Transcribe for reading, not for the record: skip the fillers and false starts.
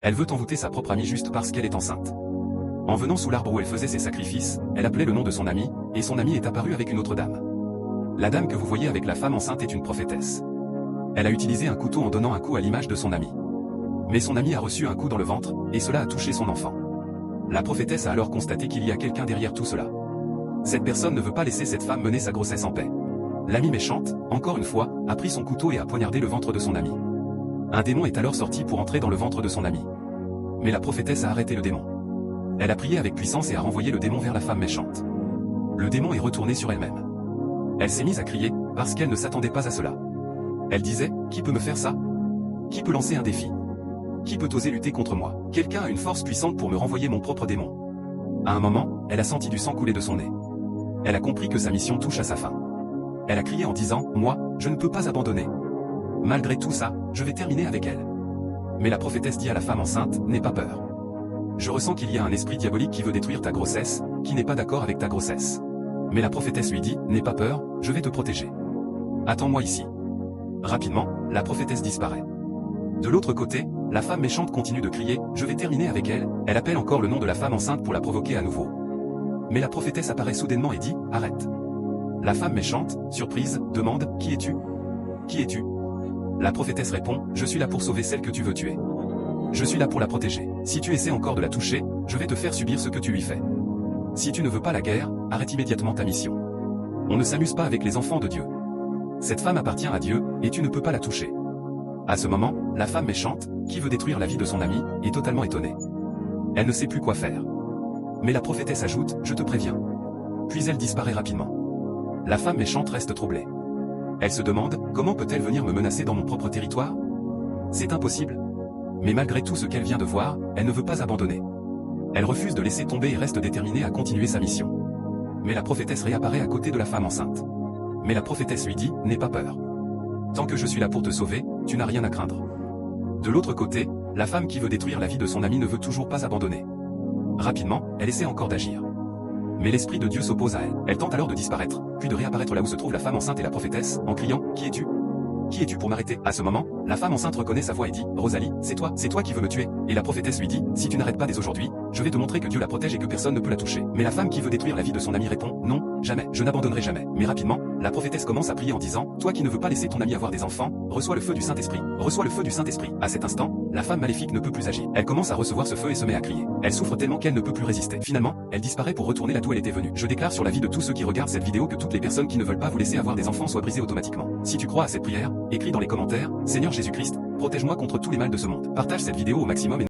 Elle veut envoûter sa propre amie juste parce qu'elle est enceinte. En venant sous l'arbre où elle faisait ses sacrifices, elle appelait le nom de son amie, et son amie est apparue avec une autre dame. La dame que vous voyez avec la femme enceinte est une prophétesse. Elle a utilisé un couteau en donnant un coup à l'image de son amie. Mais son amie a reçu un coup dans le ventre, et cela a touché son enfant. La prophétesse a alors constaté qu'il y a quelqu'un derrière tout cela. Cette personne ne veut pas laisser cette femme mener sa grossesse en paix. L'amie méchante, encore une fois, a pris son couteau et a poignardé le ventre de son amie. Un démon est alors sorti pour entrer dans le ventre de son amie. Mais la prophétesse a arrêté le démon. Elle a prié avec puissance et a renvoyé le démon vers la femme méchante. Le démon est retourné sur elle-même. Elle s'est mise à crier, parce qu'elle ne s'attendait pas à cela. Elle disait, « Qui peut me faire ça? Qui peut lancer un défi? Qui peut oser lutter contre moi? Quelqu'un a une force puissante pour me renvoyer mon propre démon. » À un moment, elle a senti du sang couler de son nez. Elle a compris que sa mission touche à sa fin. Elle a crié en disant, « Moi, je ne peux pas abandonner. Malgré tout ça, je vais terminer avec elle. » Mais la prophétesse dit à la femme enceinte, « N'aie pas peur. Je ressens qu'il y a un esprit diabolique qui veut détruire ta grossesse, qui n'est pas d'accord avec ta grossesse. » Mais la prophétesse lui dit, « N'aie pas peur, je vais te protéger. Attends-moi ici. » Rapidement, la prophétesse disparaît. De l'autre côté, la femme méchante continue de crier, « Je vais terminer avec elle. » Elle appelle encore le nom de la femme enceinte pour la provoquer à nouveau. Mais la prophétesse apparaît soudainement et dit, « Arrête. » La femme méchante, surprise, demande, « Qui es-tu? Qui es-tu? » La prophétesse répond, « Je suis là pour sauver celle que tu veux tuer. Je suis là pour la protéger. Si tu essaies encore de la toucher, je vais te faire subir ce que tu lui fais. Si tu ne veux pas la guerre, arrête immédiatement ta mission. On ne s'amuse pas avec les enfants de Dieu. Cette femme appartient à Dieu, et tu ne peux pas la toucher. » À ce moment, la femme méchante, qui veut détruire la vie de son ami, est totalement étonnée. Elle ne sait plus quoi faire. Mais la prophétesse ajoute, « Je te préviens. » Puis elle disparaît rapidement. La femme méchante reste troublée. Elle se demande, comment peut-elle venir me menacer dans mon propre territoire? C'est impossible. Mais malgré tout ce qu'elle vient de voir, elle ne veut pas abandonner. Elle refuse de laisser tomber et reste déterminée à continuer sa mission. Mais la prophétesse réapparaît à côté de la femme enceinte. Mais la prophétesse lui dit, « N'aie pas peur. Tant que je suis là pour te sauver, tu n'as rien à craindre. » De l'autre côté, la femme qui veut détruire la vie de son ami ne veut toujours pas abandonner. Rapidement, elle essaie encore d'agir. Mais l'Esprit de Dieu s'oppose à elle. Elle tente alors de disparaître, puis de réapparaître là où se trouve la femme enceinte et la prophétesse, en criant, « Qui es-tu? Qui es-tu pour m'arrêter ?» À ce moment, la femme enceinte reconnaît sa voix et dit, « Rosalie, c'est toi qui veux me tuer. » Et la prophétesse lui dit, « Si tu n'arrêtes pas dès aujourd'hui, je vais te montrer que Dieu la protège et que personne ne peut la toucher. » Mais la femme qui veut détruire la vie de son ami répond, « Non, jamais, je n'abandonnerai jamais. » Mais rapidement, la prophétesse commence à prier en disant, « Toi qui ne veux pas laisser ton ami avoir des enfants, reçois le feu du Saint-Esprit. Reçois le feu du Saint-Esprit. » À cet instant, la femme maléfique ne peut plus agir. Elle commence à recevoir ce feu et se met à crier. Elle souffre tellement qu'elle ne peut plus résister. Finalement, elle disparaît pour retourner là d'où elle était venue. Je déclare sur la vie de tous ceux qui regardent cette vidéo que toutes les personnes qui ne veulent pas vous laisser avoir des enfants soient brisées automatiquement. Si tu crois à cette prière, écris dans les commentaires, « Seigneur Jésus-Christ, protège-moi contre tous les mals de ce monde. » Partage cette vidéo au maximum et